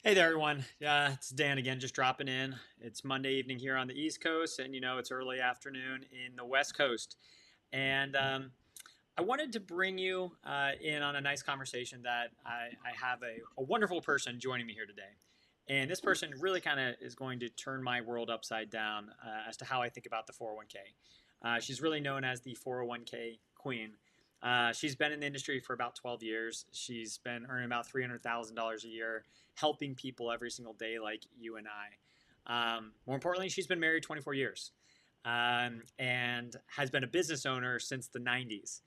Hey there, everyone. It's Dan again, just dropping in. It's Monday evening here on the East Coast, and it's early afternoon in the West Coast. And I wanted to bring you in on a nice conversation that I have a wonderful person joining me here today. And this person really kind of is going to turn my world upside down as to how I think about the 401k. She's really known as the 401k queen. She's been in the industry for about 12 years. She's been earning about $300,000 a year, helping people every single day, like you and I. More importantly, she's been married 24 years and has been a business owner since the 90s.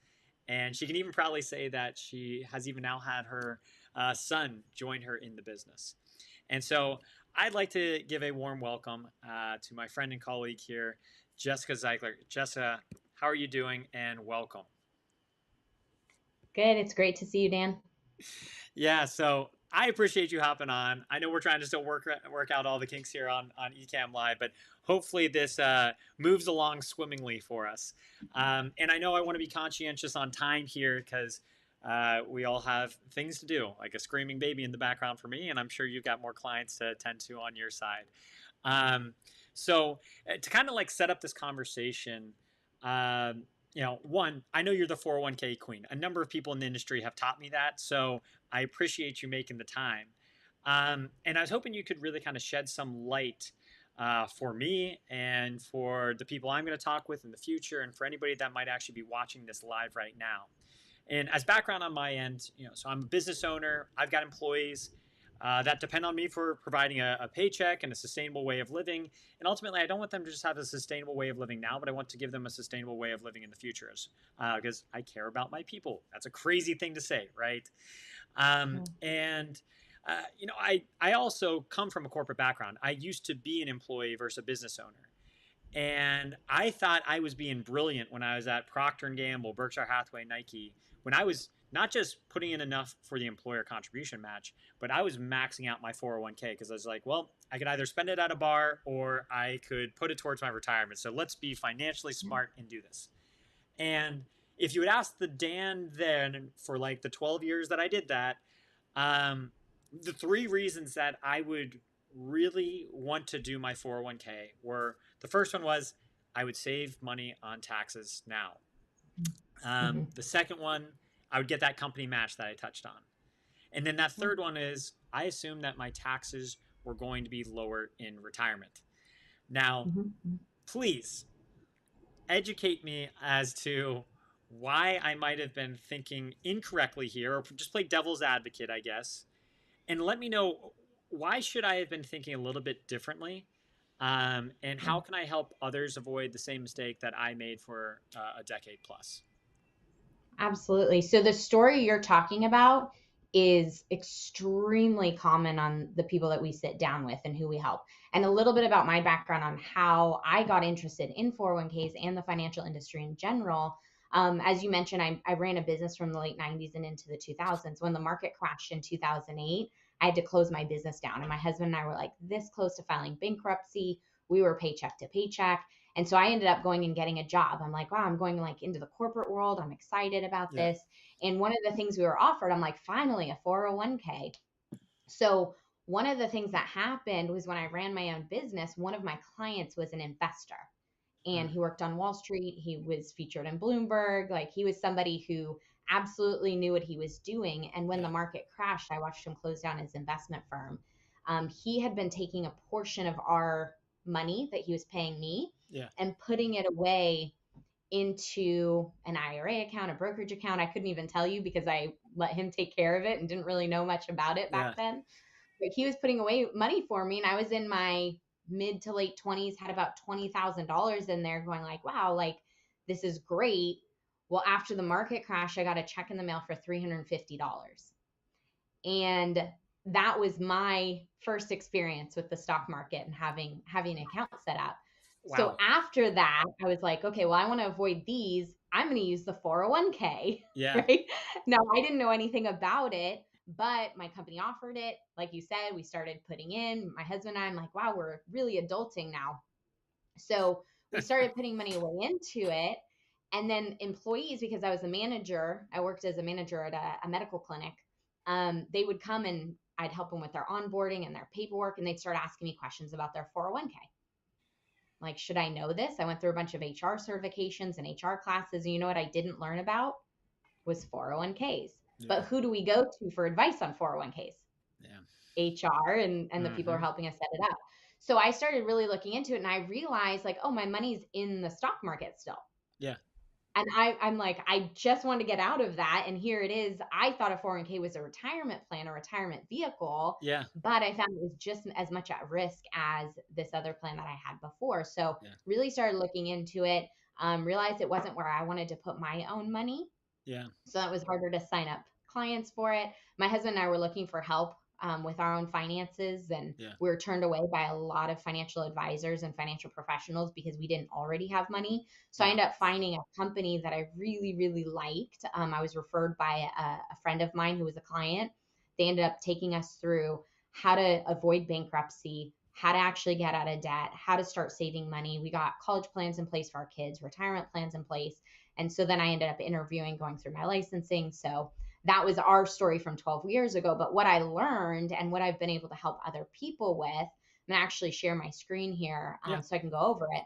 And she can even proudly say that she has even now had her son join her in the business. And so I'd like to give a warm welcome to my friend and colleague here, Jessica Zeichler. Jessica, how are you doing? And welcome. Good. It's great to see you, Dan. Yeah, so I appreciate you hopping on. I know we're trying to still work out all the kinks here on Ecamm Live, but hopefully this moves along swimmingly for us. And I know I want to be conscientious on time here because we all have things to do, like a screaming baby in the background for me, and I'm sure you've got more clients to attend to on your side. Um, so to kind of like set up this conversation, one, I know you're the 401k queen. A number of people in the industry have taught me that. So I appreciate you making the time. And I was hoping you could really kind of shed some light for me and for the people I'm going to talk with in the future and for anybody that might actually be watching this live right now. And as background on my end, so I'm a business owner. I've got employees that depend on me for providing a paycheck and a sustainable way of living. And ultimately, I don't want them to just have a sustainable way of living now, but I want to give them a sustainable way of living in the future because I care about my people. That's a crazy thing to say, right? And I also come from a corporate background. I used to be an employee versus a business owner. And I thought I was being brilliant when I was at Procter and Gamble, Berkshire Hathaway, Nike, when I was not just putting in enough for the employer contribution match, but I was maxing out my 401k because I was like, well, I could either spend it at a bar or I could put it towards my retirement. So let's be financially smart and do this. And if you had asked the Dan then for like the 12 years that I did that, um, the three reasons that I would really want to do my 401k were the first one was I would save money on taxes now. Mhm. The second one, I would get that company match that I touched on. And then that third one is I assume that my taxes were going to be lower in retirement. Now, Mhm. please educate me as to why I might have been thinking incorrectly here, or just play devil's advocate, I guess, and let me know why should I have been thinking a little bit differently, and how can I help others avoid the same mistake that I made for a decade plus. Absolutely. So the story you're talking about is extremely common on the people that we sit down with and who we help. And a little bit about my background on how I got interested in 401ks and the financial industry in general. As you mentioned, I ran a business from the late 90s and into the 2000s. When the market crashed in 2008, I had to close my business down. And my husband and I were like this close to filing bankruptcy. We were paycheck to paycheck. And so I ended up going and getting a job. I'm like, wow, I'm going like into the corporate world. I'm excited about Yeah. this. And one of the things we were offered, I'm like, finally, a 401k. So one of the things that happened was when I ran my own business, one of my clients was an investor and Mm. he worked on Wall Street. He was featured in Bloomberg. Like he was somebody who absolutely knew what he was doing. And when the Yeah. market crashed, I watched him close down his investment firm. He had been taking a portion of our money that he was paying me Yeah. and putting it away into an IRA account, a brokerage account. I couldn't even tell you because I let him take care of it and didn't really know much about it back Yeah. then. Like he was putting away money for me, and I was in my mid to late 20s, had about $20,000 in there, going like, wow, like this is great. Well, after the market crash, I got a check in the mail for $350. And that was my first experience with the stock market and having an account set up. So Wow. after that, I was like, okay, well, I want to avoid these. I'm going to use the 401k, Yeah. right? Now, I didn't know anything about it, but my company offered it. Like you said, we started putting in. My husband and I, I'm like, wow, we're really adulting now. So we started putting money away into it. And then employees, because I was a manager, I worked as a manager at a medical clinic. They would come and I'd help them with their onboarding and their paperwork, and they'd start asking me questions about their 401k. Like, should I know this? I went through a bunch of HR certifications and HR classes, and you know what I didn't learn about was 401ks. Yeah. But who do we go to for advice on 401ks? Yeah. HR and the people who are helping us set it up. So I started really looking into it, and I realized like, oh, my money's in the stock market still. Yeah. And I'm like, I just want to get out of that. And here it is. I thought a 401k was a retirement plan, a retirement vehicle. Yeah. But I found it was just as much at risk as this other plan that I had before. So really started looking into it, realized it wasn't where I wanted to put my own money. Yeah. So that was harder to sign up clients for it. My husband and I were looking for help with our own finances, and we were turned away by a lot of financial advisors and financial professionals because we didn't already have money. So I ended up finding a company that I really, really liked. I was referred by a friend of mine who was a client. They ended up taking us through how to avoid bankruptcy, how to actually get out of debt, how to start saving money. We got college plans in place for our kids, retirement plans in place. And so then I ended up interviewing, going through my licensing. So that was our story from 12 years ago. But what I learned and what I've been able to help other people with, I'm going to actually share my screen here so I can go over it,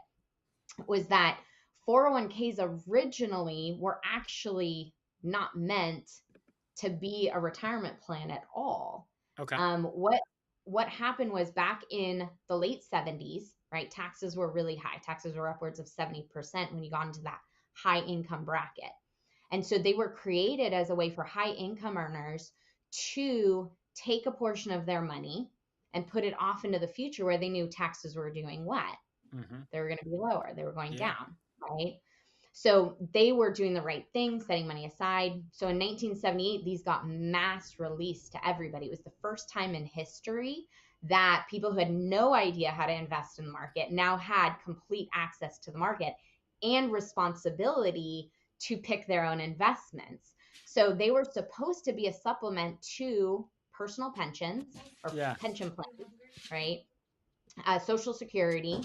was that 401ks originally were actually not meant to be a retirement plan at all. Okay. What happened was back in the late 70s, right? Taxes were really high. Taxes were upwards of 70% when you got into that high income bracket. And so they were created as a way for high income earners to take a portion of their money and put it off into the future where they knew taxes were doing what? They were going to be lower. They were going down, right? So they were doing the right thing, setting money aside. So in 1978, these got mass released to everybody. It was the first time in history that people who had no idea how to invest in the market now had complete access to the market and responsibility to pick their own investments. So they were supposed to be a supplement to personal pensions or pension plans, right? Social Security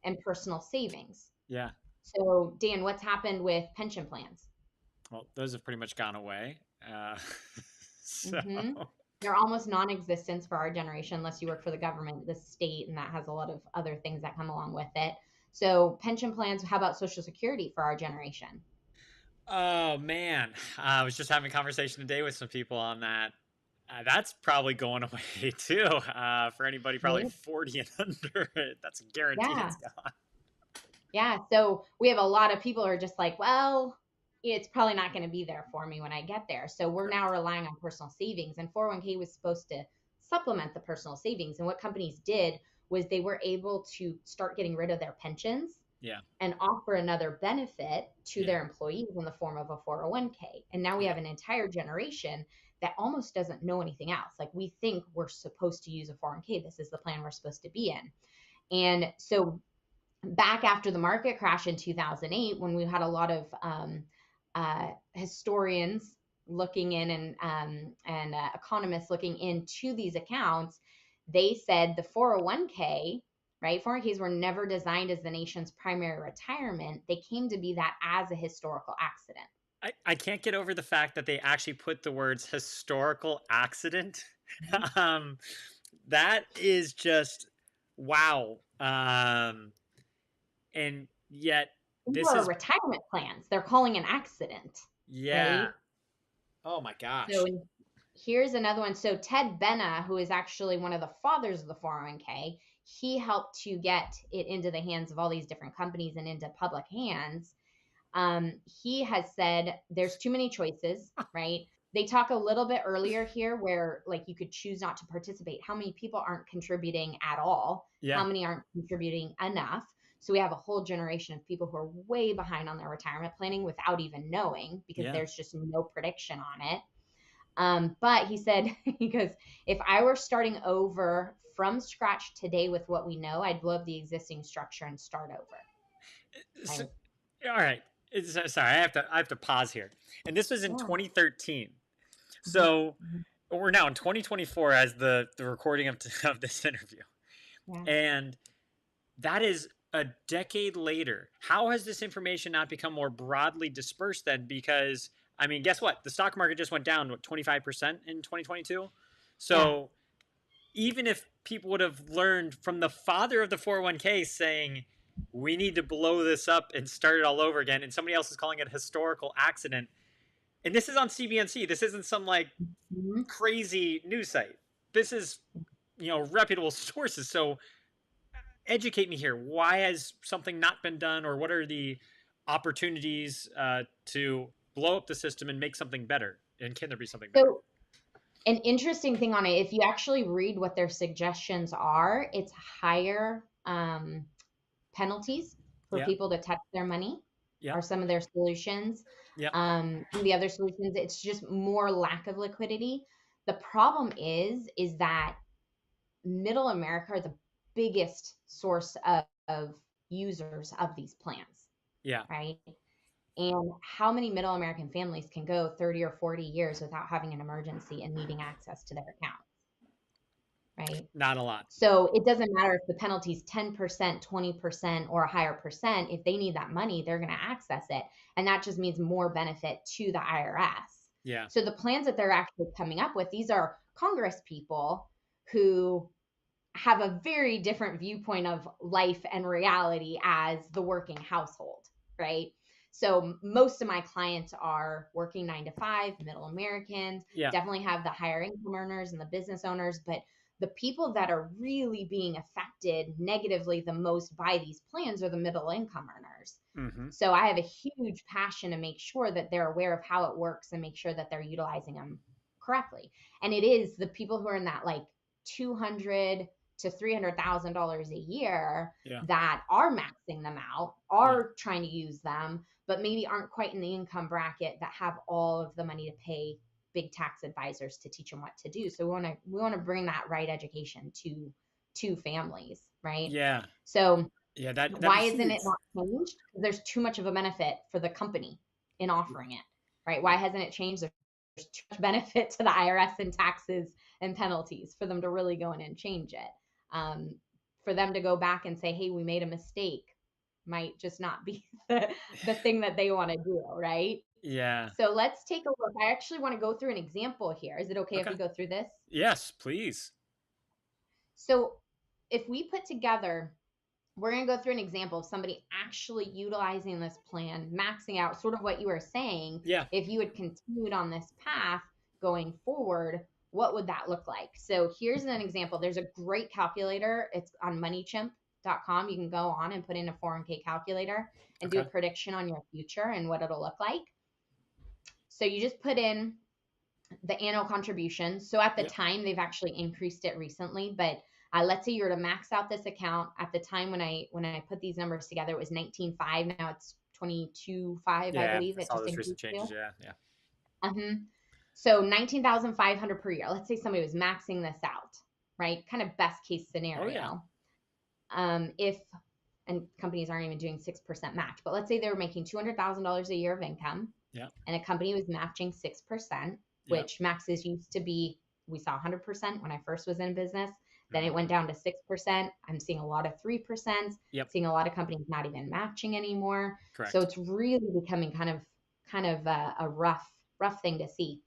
and personal savings. Yeah. So Dan, what's happened with pension plans? Well, those have pretty much gone away. So they're almost non-existent for our generation, unless you work for the government, the state, and that has a lot of other things that come along with it. So pension plans, how about Social Security for our generation? Oh, man. I was just having a conversation today with some people on that. That's probably going away too. For anybody probably 40 and under, that's a guarantee it's gone. Yeah. So we have a lot of people who are just like, well, it's probably not going to be there for me when I get there. So we're now relying on personal savings, and 401k was supposed to supplement the personal savings. And what companies did was they were able to start getting rid of their pensions and offer another benefit to their employees in the form of a 401k. And now we have an entire generation that almost doesn't know anything else. Like, we think we're supposed to use a 401k. This is the plan we're supposed to be in. And so back after the market crash in 2008, when we had a lot of historians looking in and economists looking into these accounts, they said the 401k, right? 401ks were never designed as the nation's primary retirement. They came to be that as a historical accident. I can't get over the fact that they actually put the words historical accident. That is just, wow. And yet this is retirement plans. They're calling an accident. Yeah. Right? Oh my gosh. So here's another one. So Ted Benna, who is actually one of the fathers of the 401k, he helped to get it into the hands of all these different companies and into public hands. He has said there's too many choices, right? They talk a little bit earlier here where like you could choose not to participate. How many people aren't contributing at all? How many aren't contributing enough? So we have a whole generation of people who are way behind on their retirement planning without even knowing, because there's just no prediction on it. But he said, he goes, if I were starting over from scratch today with what we know, I'd blow up the existing structure and start over. So, all right. Sorry, I have to pause here. And this was in 2013. So we're now in 2024 as the recording of this interview. And that is a decade later. How has this information not become more broadly dispersed then? Because, I mean, guess what? The stock market just went down, 25% in 2022? So even if people would have learned from the father of the 401k saying, we need to blow this up and start it all over again, and somebody else is calling it a historical accident, and this is on CBNC. This isn't some like Mhm. crazy news site. This is, reputable sources. So educate me here. Why has something not been done, or what are the opportunities to blow up the system and make something better? And can there be something better? So an interesting thing on it, if you actually read what their suggestions are, it's higher penalties for Yeah. people to touch their money Yeah. are some of their solutions. Yeah. The other solutions, it's just more lack of liquidity. The problem is that middle America are the biggest source of users of these plans, Yeah. right? And how many middle American families can go 30 or 40 years without having an emergency and needing access to their account, right? Not a lot. So it doesn't matter if the penalty is 10%, 20%, or a higher percent. If they need that money, they're going to access it. And that just means more benefit to the IRS. Yeah. So the plans that they're actually coming up with, these are Congress people who have a very different viewpoint of life and reality as the working household, right? So most of my clients are working 9 to 5, middle Americans, Yeah. definitely have the higher income earners and the business owners, but the people that are really being affected negatively the most by these plans are the middle income earners. Mm-hmm. So I have a huge passion to make sure that they're aware of how it works and make sure that they're utilizing them correctly. And it is the people who are in that like 200 to $300,000 a year Yeah. that are maxing them out, are trying to use them, but maybe aren't quite in the income bracket that have all of the money to pay big tax advisors to teach them what to do. So we want to bring that right education to families, right? Yeah. So Yeah. That'd be why isn't it huge. not changed? Because there's too much of a benefit for the company in offering it, right? Why hasn't it changed? There's too much benefit to the IRS and taxes and penalties for them to really go in and change it. For them to go back and say, hey, we made a mistake might just not be the thing that they want to do, right? Yeah. So let's take a look. I actually want to go through an example here. Is it okay if Okay. we go through this? Yes, please. So if we put together, we're going to go through an example of somebody actually utilizing this plan, maxing out sort of what you were saying. Yeah. If you had continued on this path going forward, what would that look like? So here's an example. There's a great calculator. It's on moneychimp.com. You can go on and put in a 401k calculator and do a Okay. prediction on your future and what it'll look like. So you just put in the annual contribution. So at the Yep. time, they've actually increased it recently, but let's say you were to max out this account at the time when I put these numbers together, it was 19.5. Now it's 22.5, I Yeah. believe. I It saw just those recent increased changes. to. Yeah. Yeah. So 19,500 per year. Let's say somebody was maxing this out, right? Kind of best case Oh yeah. scenario. If and companies aren't even doing 6% match, but let's say they were making $200,000 a year of income, Yeah. and a company was matching 6%, Yeah. which maxes used to be, we saw 100% when I first was in business. Then it Mm-hmm. went down to 6%. I'm seeing a lot of 3%, Yep. seeing a lot of companies not even matching anymore. So Correct. it's really becoming kind of a rough thing to see.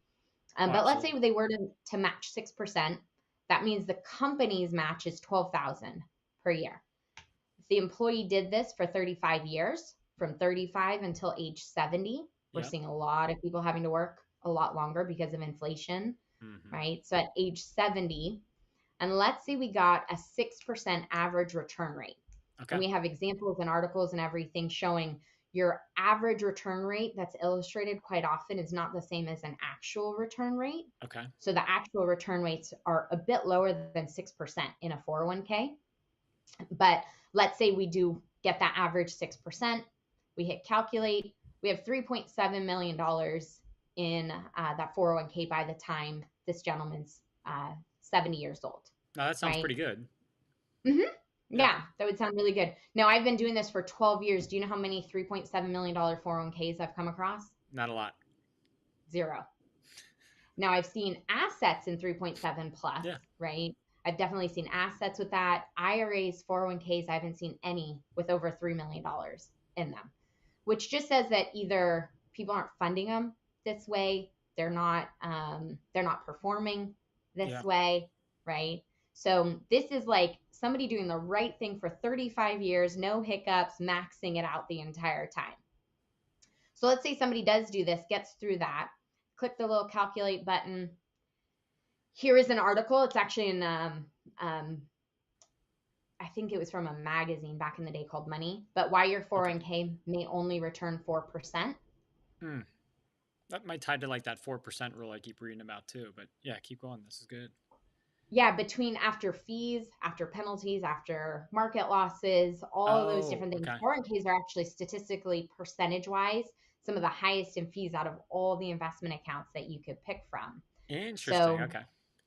Oh, But let's say absolutely. they were to match 6%. That means the company's match is 12,000 per year. If the employee did this for 35 years, from 35 until age 70, we're Yep. seeing a lot of people having to work a lot longer because of inflation, Mm-hmm. right? So at age 70, and let's say we got a 6% average return rate. Okay. And we have examples and articles and everything showing your average return rate that's illustrated quite often is not the same as an actual return rate. Okay. So the actual return rates are a bit lower than 6% in a 401k. But let's say we do get that average 6%. We hit calculate. We have $3.7 million in that 401k by the time this gentleman's 70 years old. No, that sounds Right? pretty good. Mm-hmm. Yeah, that would sound really good. Now, I've been doing this for 12 years. Do you know how many $3.7 million 401ks I've come across? Not a lot. 0. Now, I've seen assets in 3.7 plus, Yeah. right? I've definitely seen assets with that. IRAs, 401ks, I haven't seen any with over $3 million in them, which just says that either people aren't funding them this way, they're not performing this Yeah. way, right? So this is like somebody doing the right thing for 35 years, no hiccups, maxing it out the entire time. So let's say somebody does do this, gets through that, click the little calculate button. Here is an article. It's actually in, I think it was from a magazine back in the day called Money, but why your Okay. 401k may only return 4%. Hmm. That might tie to like that 4% rule I keep reading about too. But yeah, keep going. This is good. Yeah, between after fees, after penalties, after market losses, all of those Oh, different things. okay. 401ks are actually statistically percentage wise some of the highest in fees out of all the investment accounts that you could pick from. Interesting. So, Okay.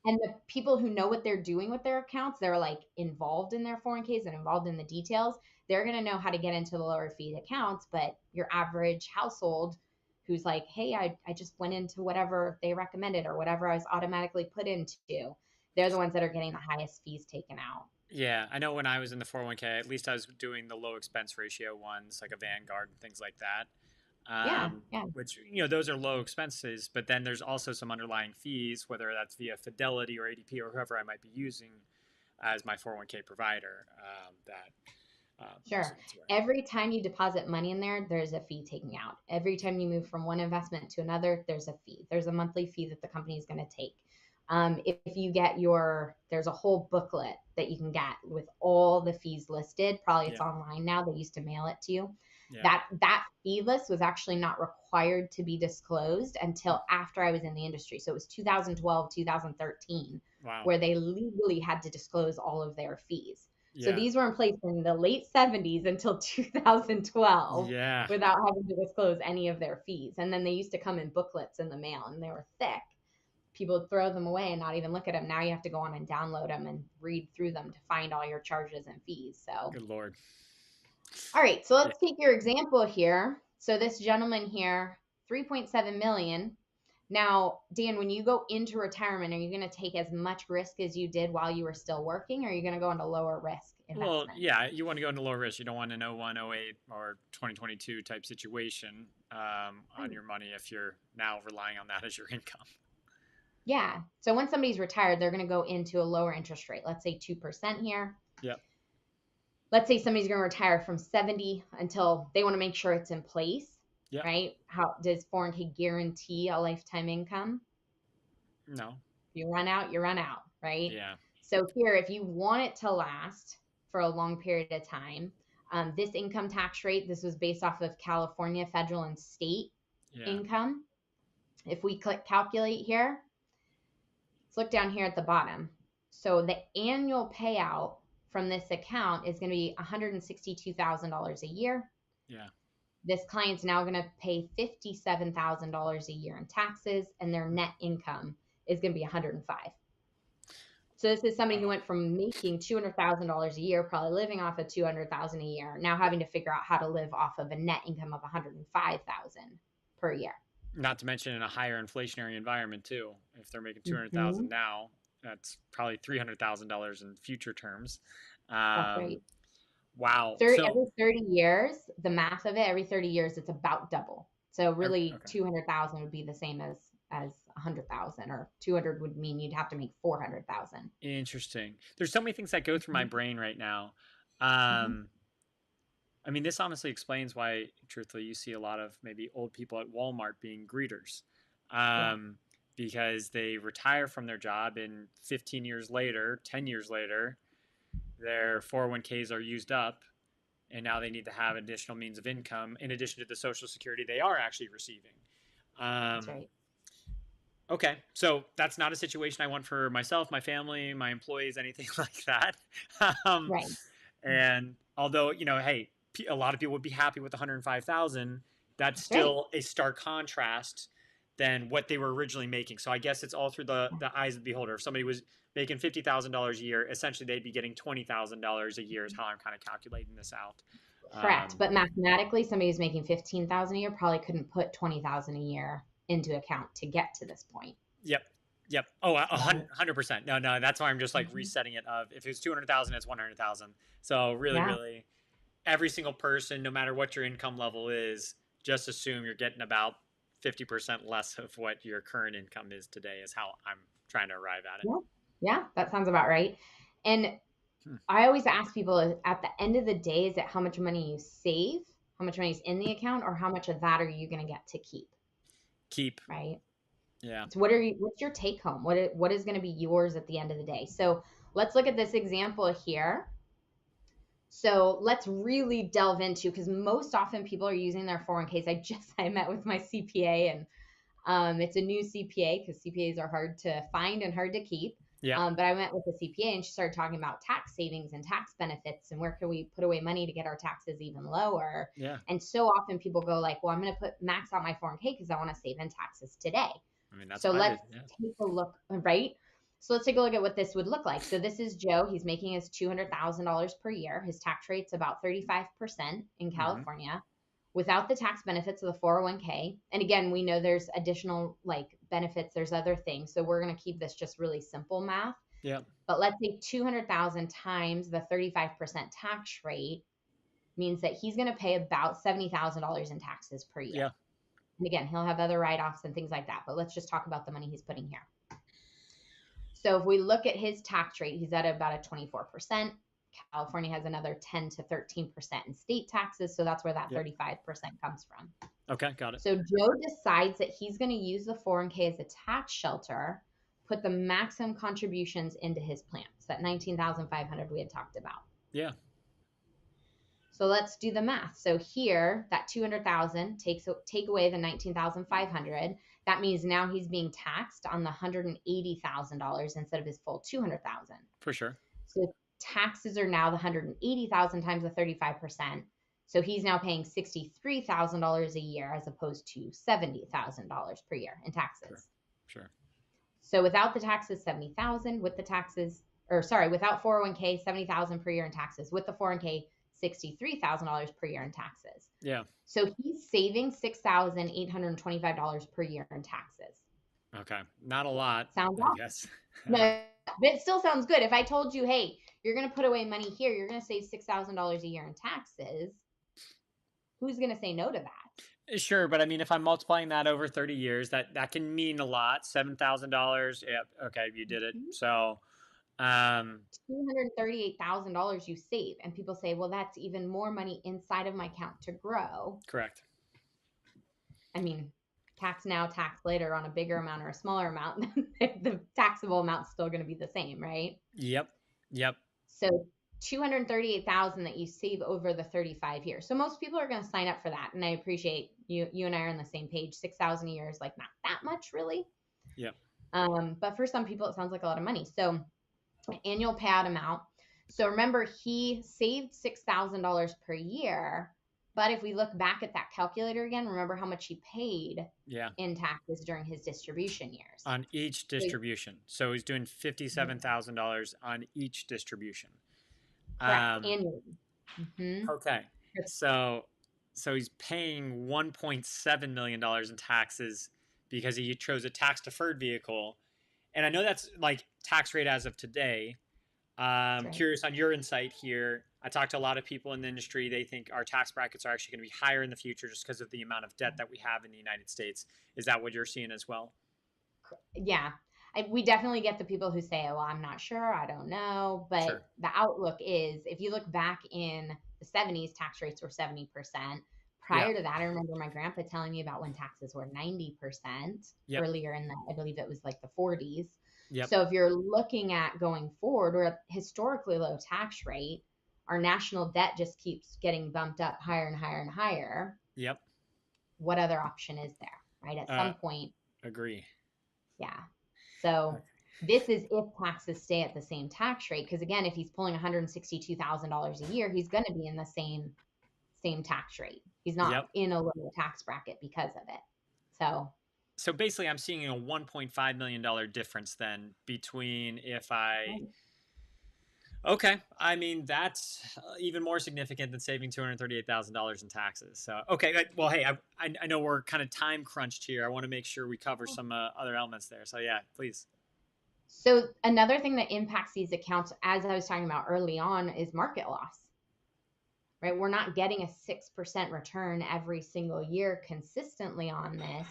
and the people who know what they're doing with their accounts, they're like involved in their 401ks and involved in the details. They're going to know how to get into the lower fee accounts. But your average household who's like, hey, I just went into whatever they recommended or whatever I was automatically put into, they're the ones that are getting the highest fees taken out. Yeah, I know when I was in the 401k, at least I was doing the low expense ratio ones, like a Vanguard and things like that. Yeah, yeah. Which, those are low expenses, but then there's also some underlying fees, whether that's via Fidelity or ADP or whoever I might be using as my 401k provider. Sure. It's right. Every time you deposit money in there, there's a fee taking out. Every time you move from one investment to another, there's a fee. There's a monthly fee that the company is going to take. If you get there's a whole booklet that you can get with all the fees listed. Probably it's Yeah, online now. They used to mail it to you. yeah. That fee list was actually not required to be disclosed until after I was in the industry. So it was 2012, 2013, Wow. where they legally had to disclose all of their fees. So Yeah, these were in place in the late 70s until 2012 yeah, without having to disclose any of their fees. And then they used to come in booklets in the mail and they were thick. People would throw them away and not even look at them. Now you have to go on and download them and read through them to find all your charges and fees. So, good Lord. all right. So Yeah. let's take your example here. So this gentleman here, 3.7 million. Now, Dan, when you go into retirement, are you going to take as much risk as you did while you were still working, or are you going to go into lower risk Well, investments? yeah, you want to go into low risk. You don't want an 01, 08, or 2022 type situation on your money if you're now relying on that as your income. Yeah. So when somebody's retired, they're going to go into a lower interest rate. Let's say 2% here. Yep. Let's say somebody's going to retire from 70 until they want to make sure it's in place, Yep. right? How does 401k guarantee a lifetime income? No. You run out, you run out, right? Yeah. So here, if you want it to last for a long period of time, this income tax rate, this was based off of California federal and state Yeah. income. If we click calculate here, let's look down here at the bottom. So the annual payout from this account is going to be $162,000 a year. Yeah. This client's now going to pay $57,000 a year in taxes, and their net income is going to be 105. So this is somebody who Wow. went from making $200,000 a year, probably living off of $200,000 a year, now having to figure out how to live off of a net income of 105,000 per year. Not to mention in a higher inflationary environment too. If they're making 200,000 Mm-hmm. now, that's probably $300,000 in future terms. That's right. Wow. 30, So every 30 years, the math of it, every 30 years, it's about double. So really okay. 200,000 would be the same as 100,000, or 200 would mean you'd have to make 400,000. Interesting. There's so many things that go through my Mm-hmm. brain right now. Mm-hmm. Um, I mean, this honestly explains why, truthfully, you see a lot of maybe old people at Walmart being greeters, Yeah. um, because they retire from their job and 15 years later, 10 years later, their 401ks are used up, and now they need to have additional means of income in addition to the Social Security they are actually receiving. That's Um, right. okay, so that's not a situation I want for myself, my family, my employees, anything like that. um, Right. and although, hey, a lot of people would be happy with 105,000, that's That's right. still a stark contrast than what they were originally making. So I guess it's all through the eyes of the beholder. If somebody was making $50,000 a year, essentially they'd be getting $20,000 a year is how I'm kind of calculating this out. Correct. Um, But mathematically, somebody who's making 15,000 a year probably couldn't put 20,000 a year into account to get to this point. yep. Yep. Oh, Right. 100%. No, that's why I'm just like Mhm. resetting it of if it's 200,000, it's 100,000. So really, Yeah. really every single person, no matter what your income level is, just assume you're getting about 50% less of what your current income is today, is how I'm trying to arrive at it. Yeah. Yeah, that sounds about right. And Hmm. I always ask people at the end of the day, is it how much money you save, how much money is in the account, or how much of that are you going to get to keep? Keep. Right. Yeah. So what's your take home? What is going to be yours at the end of the day? So let's look at this example here. So let's really delve into, because most often people are using their 401ks. I met with my CPA, and it's a new CPA because CPAs are hard to find and hard to keep. Yeah. But I went with the CPA and she started talking about tax savings and tax benefits and where can we put away money to get our taxes even lower. Yeah. And so often people go like, well, I'm going to put max out my 401k because I want to save in taxes today. I mean, that's So what I let's did. Yeah. take a look, right? So let's take a look at what this would look like. So this is Joe. He's making his $200,000 per year. His tax rate's about 35% in Mm-hmm. California without the tax benefits of the 401k. And again, we know there's additional like benefits, there's other things. So we're going to keep this just really simple math. Yeah. But let's say 200,000 times the 35% tax rate means that he's going to pay about $70,000 in taxes per year. Yeah. And again, he'll have other write-offs and things like that, but let's just talk about the money he's putting here. So if we look at his tax rate, he's at about a 24%. California has another 10 to 13% in state taxes. So that's where that Yep. 35% comes from. Okay. Got it. So Joe decides that he's going to use the 401k as a tax shelter, put the maximum contributions into his plan. So that 19,500 we had talked about. Yeah. So let's do the math. So here, that 200,000 take away the 19,500. That means now he's being taxed on the $180,000 instead of his full 200,000. For sure. So taxes are now the 180,000 times the 35%. So he's now paying $63,000 a year as opposed to $70,000 per year in taxes. Sure. So without the taxes, 70,000. With the taxes, or sorry, without 401k, 70,000 per year in taxes. With the 401k, $63,000 per year in taxes. Yeah. So he's saving $6,825 per year in taxes. Okay. Not a lot. Sounds I off. guess. No, but it still sounds good. If I told you, hey, you're going to put away money here, you're going to save $6,000 a year in taxes, who's going to say no to that? Sure, but I mean, if I'm multiplying that over 30 years, that can mean a lot. $7,000. Yeah. Okay, you did it. So, $238,000 you save. And people say, well, that's even more money inside of my account to grow. correct. I mean, tax now, tax later on a bigger amount or a smaller amount, the taxable amount's still going to be the same, right? Yep. Yep. So 238,000 that you save over the 35 years. So most people are going to sign up for that. And I appreciate you and I are on the same page. 6,000 a year is like not that much really. Yep. But for some people, it sounds like a lot of money. So annual payout amount. So remember, he saved $6,000 per year. But if we look back at that calculator again, remember how much he paid Yeah. in taxes during his distribution years. On each distribution. So he's doing $57,000 on each distribution. Correct. Annually. Mm-hmm. Okay. So he's paying $1.7 million in taxes because he chose a tax deferred vehicle. And I know that's like tax rate as of today. Right. Curious on your insight here. I talked to a lot of people in the industry. They think our tax brackets are actually going to be higher in the future just because of the amount of debt that we have in the United States. Is that what you're seeing as well? Yeah. We definitely get the people who say, well, I'm not sure, I don't know. But Sure. the outlook is, if you look back in the 70s, tax rates were 70%. Prior to that, I remember my grandpa telling me about when taxes were 90% earlier in the, I believe it was like the 40s. Yep. So if you're looking at going forward, we're at historically low tax rate. Our national debt just keeps getting bumped up higher and higher and higher. Yep. What other option is there, right? At some point. Agree. Yeah. So this is if taxes stay at the same tax rate. Because again, if he's pulling $162,000 a year, he's going to be in the same tax rate. He's not in a lower tax bracket because of it. So basically, I'm seeing a $1.5 million difference then between if I. Okay, I mean that's even more significant than saving $238,000 in taxes. So okay, well, hey, I know we're kind of time crunched here. I want to make sure we cover some other elements there. So yeah, please. So another thing that impacts these accounts, as I was talking about early on, is market loss. Right, we're not getting a 6% return every single year consistently on this.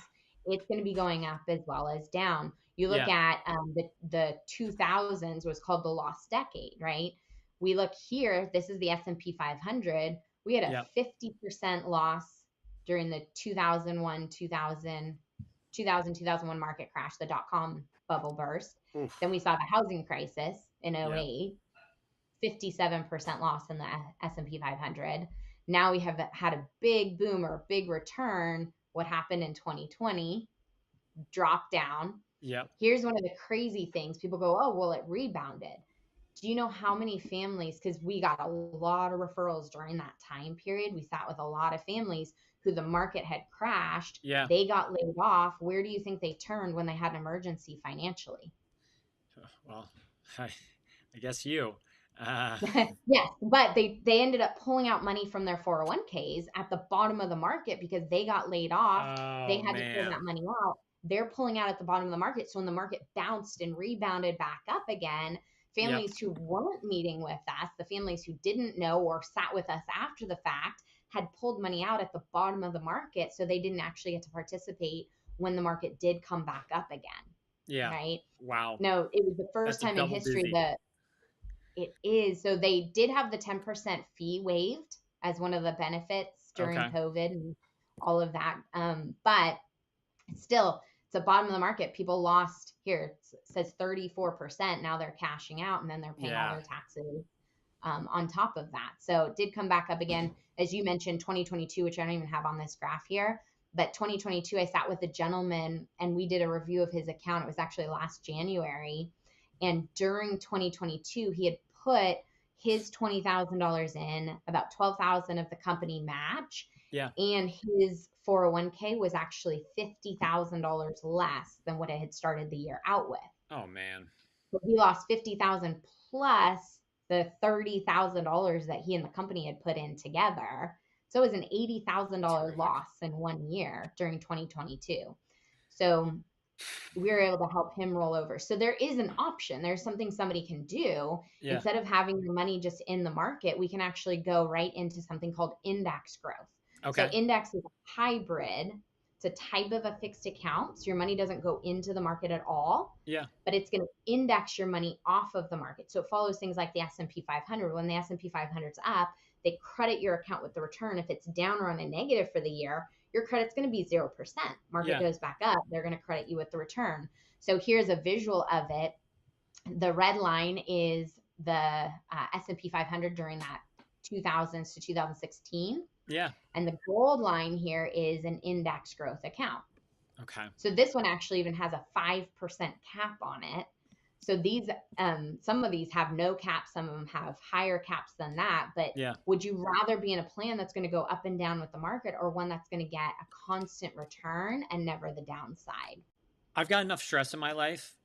It's going to be going up as well as down. You look Yeah. at the 2000s was called the lost decade, right? We look here, this is the S&P 500. We had a Yeah. 50% loss during the 2001 market crash, the dot-com bubble burst. Oof. Then we saw the housing crisis in Yeah. '08, 57% loss in the S&P 500. Now we have had a big boom or a big return. What happened in 2020? Drop down. Yep. Here's one of the crazy things. People go, oh, well, it rebounded. Do you know how many families, because we got a lot of referrals during that time period. We sat with a lot of families who the market had crashed. Yeah. They got laid off. Where do you think they turned when they had an emergency financially? Well, I guess you. Uh, Yes, but they ended up pulling out money from their 401ks at the bottom of the market because they got laid off. They oh had to pull that man. money out. They're pulling out at the bottom of the market. So when the market bounced and rebounded back up again, Yep. families who weren't meeting with us, the families who didn't know or sat with us after the fact, had pulled money out at the bottom of the market. So they didn't actually get to participate when the market did come back up again. Yeah. Right. Wow. No, it was the first That's a time in double history doozy. that it is. So they did have the 10% fee waived as one of the benefits during Okay. COVID and all of that. But still, it's the bottom of the market. People lost here, it says 34%. Now they're cashing out and then they're paying all Yeah. their taxes on top of that. So it did come back up again. As you mentioned, 2022, which I don't even have on this graph here. But 2022, I sat with a gentleman and we did a review of his account. It was actually last January. And during 2022, he had put his $20,000 in, about 12,000 of the company match, Yeah. and his 401k was actually $50,000 less than what it had started the year out with. Oh man. So he lost 50,000 plus the $30,000 that he and the company had put in together. So it was an That's $80,000 horrific. loss in 1 year during 2022. So we were able to help him roll over. So there is an option. There's something somebody can do. Yeah. Instead of having the money just in the market, we can actually go right into something called index growth. So Okay. index is a hybrid. It's a type of a fixed account. So your money doesn't go into the market at all, Yeah. but it's going to index your money off of the market. So it follows things like the S&P 500. When the S&P 500 is up, they credit your account with the return. If it's down or on a negative for the year, your credit's going to be 0%. Market Yeah. goes back up, they're going to credit you with the return. So here's a visual of it. The red line is the S&P 500 during that 2000s to 2016. Yeah. And the gold line here is an index growth account. Okay. So this one actually even has a 5% cap on it. So these, some of these have no cap, some of them have higher caps than that. But Yeah. would you rather be in a plan that's going to go up and down with the market, or one that's going to get a constant return and never the downside? I've got enough stress in my life.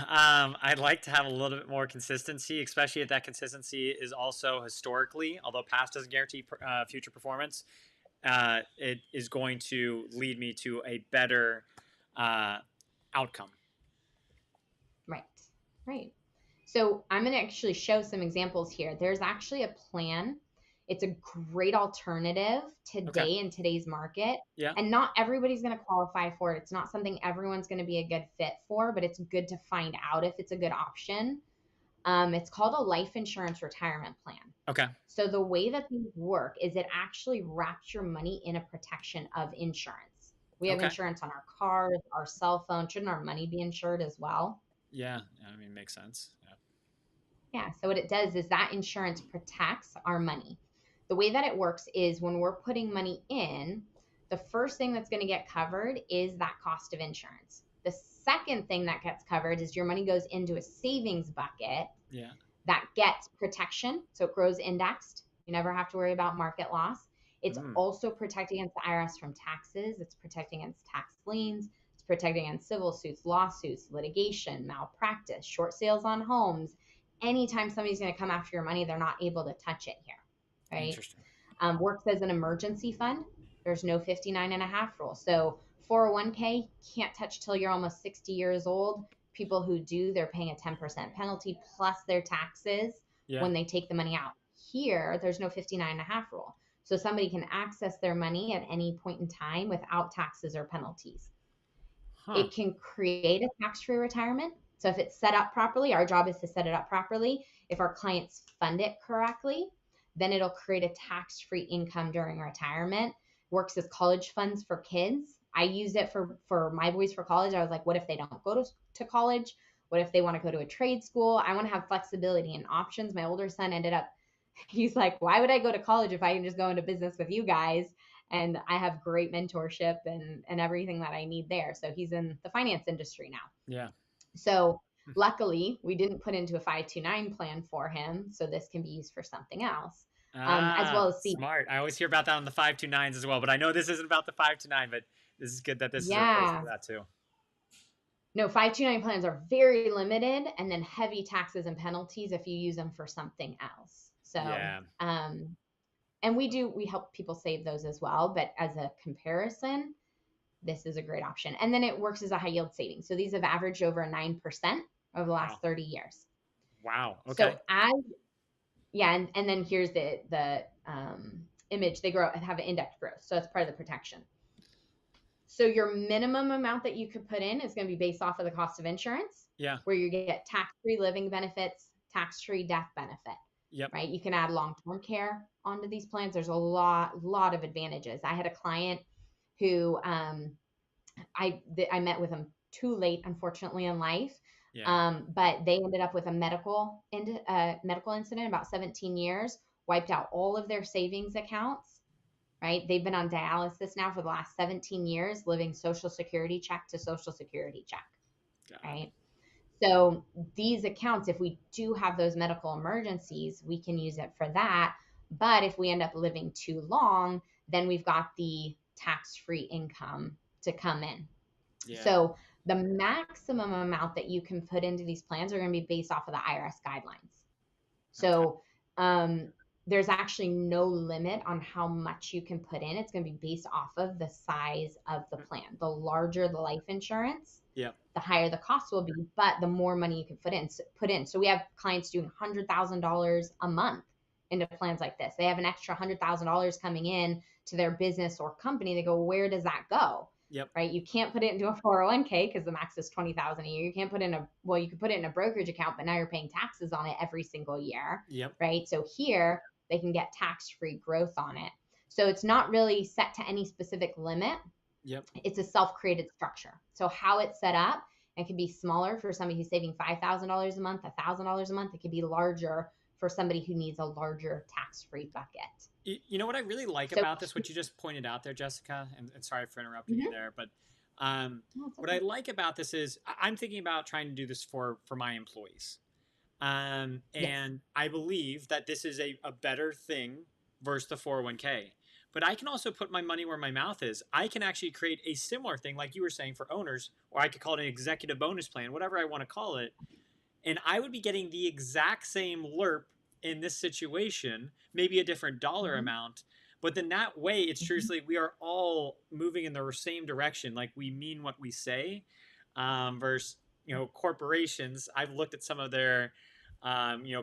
I'd like to have a little bit more consistency, especially if that consistency is also historically, although past doesn't guarantee future performance, it is going to lead me to a better uh, outcome. Right, right. So I'm going to actually show some examples here. There's actually a plan. It's a great alternative Okay. today in today's market. Yeah. And not everybody's going to qualify for it. It's not something everyone's going to be a good fit for, but it's good to find out if it's a good option. It's called a life insurance retirement plan. Okay. So the way that these work is it actually wraps your money in a protection of insurance. We have Okay. insurance on our cars, our cell phone. Shouldn't our money be insured as well? Yeah. I mean, makes sense. Yeah. Yeah. So what it does is that insurance protects our money. The way that it works is when we're putting money in, the first thing that's going to get covered is that cost of insurance. The second thing that gets covered is your money goes into a savings bucket Yeah. that gets protection. So it grows indexed. You never have to worry about market loss. It's also protecting against the IRS from taxes. It's protecting against tax liens. It's protecting against civil suits, lawsuits, litigation, malpractice, short sales on homes. Anytime somebody's going to come after your money, they're not able to touch it here, right? Interesting. Works as an emergency fund. There's no 59 and a half rule. So 401k can't touch till you're almost 60 years old. People who do, they're paying a 10% penalty plus their taxes Yeah. when they take the money out. Here, there's no 59 and a half rule. So somebody can access their money at any point in time without taxes or penalties. Huh. It can create a tax-free retirement. So if it's set up properly, our job is to set it up properly. If our clients fund it correctly, then it'll create a tax-free income during retirement. Works as college funds for kids. I use it for my boys for college. I was like, what if they don't go to college? What if they want to go to a trade school? I want to have flexibility and options. My older son ended up, he's like, why would I go to college if I can just go into business with you guys? And I have great mentorship and everything that I need there. So he's in the finance industry now. Yeah. So luckily, we didn't put into a 529 plan for him. So this can be used for something else, as well Ah, as see. smart. I always hear about that on the 529s as well, but I know this isn't about the 529, but this is good that this is a replacement Yeah. for that too. No, 529 plans are very limited and then heavy taxes and penalties if you use them for something else. So, Yeah. and we help people save those as well. But as a comparison, this is a great option. And then it works as a high yield savings. So these have averaged over 9% over the last Wow. 30 years. Wow. So Okay. as yeah, and then here's the image. They grow have an index growth, so it's part of the protection. So your minimum amount that you could put in is going to be based off of the cost of insurance, Yeah. where you get tax-free living benefits, tax-free death benefit, Yep. right? You can add long-term care onto these plans. There's a lot of advantages. I had a client who I met with them too late, unfortunately, in life. Yeah. But they ended up with a medical incident about 17 years, wiped out all of their savings accounts. Right? They've been on dialysis now for the last 17 years, living Social Security check to Social Security check. God. Right? So these accounts, if we do have those medical emergencies, we can use it for that. But if we end up living too long, then we've got the tax-free income to come in. Yeah. So the maximum amount that you can put into these plans are going to be based off of the IRS guidelines. Okay. So there's actually no limit on how much you can put in. It's going to be based off of the size of the plan. The larger the life insurance, Yep. the higher the cost will be, but the more money you can put in. So we have clients doing $100,000 a month into plans like this. They have an extra $100,000 coming in to their business or company. They go, where does that go? Yep. Right? You can't put it into a 401k because the max is 20,000 a year. You can't put in you could put it in a brokerage account, but now you're paying taxes on it every single year. Yep. Right? So here they can get tax-free growth on it. So it's not really set to any specific limit. Yep. It's a self-created structure. So how it's set up, it can be smaller for somebody who's saving $5,000 a month, $1,000 a month. It could be larger for somebody who needs a larger tax-free bucket. You know what I really like So, about this, what you just pointed out there, Jessica, and sorry for interrupting you mhm. there, but No, it's what I okay. like about this is I'm thinking about trying to do this for my employees. Yes. And I believe that this is a better thing versus the 401k. But I can also put my money where my mouth is. I can actually create a similar thing, like you were saying, for owners, or I could call it an executive bonus plan, whatever I want to call it. And I would be getting the exact same LERP in this situation, maybe a different dollar Mhm. amount. But then that way, it's Mhm. truthfully, we are all moving in the same direction. Like we mean what we say versus, corporations. I've looked at some of their,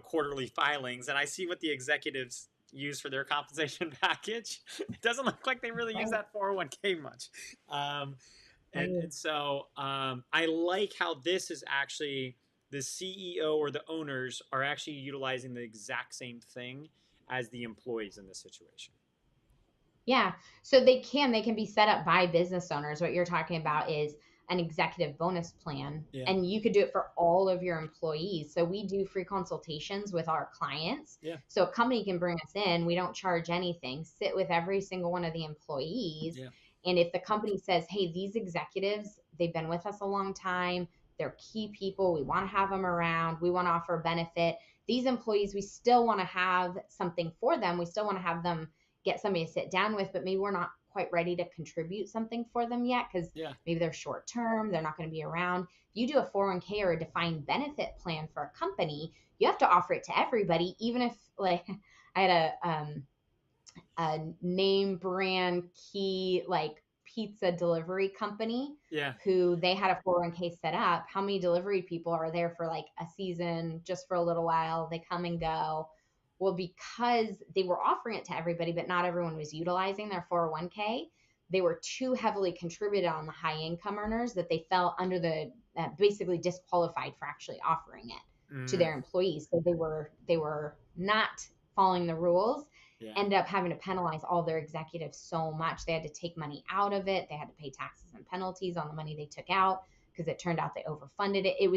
quarterly filings and I see what the executives use for their compensation package. It doesn't look like they really use Right. that 401k much. Um, and, Right. and so I like how this is actually the CEO or the owners are actually utilizing the exact same thing as the employees in this situation. Yeah. So they can be set up by business owners. What you're talking about is an executive bonus plan, Yeah. and you could do it for all of your employees. So we do free consultations with our clients. Yeah. So a company can bring us in, we don't charge anything, sit with every single one of the employees. Yeah. And if the company says, hey, these executives, they've been with us a long time, they're key people, we want to have them around, we want to offer a benefit. These employees, we still want to have something for them. We still want to have them get somebody to sit down with, but maybe we're not quite ready to contribute something for them yet because Yeah. maybe they're short term, they're not going to be around. If you do a 401k or a defined benefit plan for a company, you have to offer it to everybody, even if like I had a name brand key like pizza delivery company Yeah. who they had a 401k set up. How many delivery people are there for like a season, just for a little while? They come and go. Well, because they were offering it to everybody, but not everyone was utilizing their 401k, they were too heavily contributed on the high income earners that they fell under the basically disqualified for actually offering it to Mm, their employees. So they were not following the rules, yeah. ended up having to penalize all their executives so much. They had to take money out of it. They had to pay taxes and penalties on the money they took out because it turned out they overfunded it. It was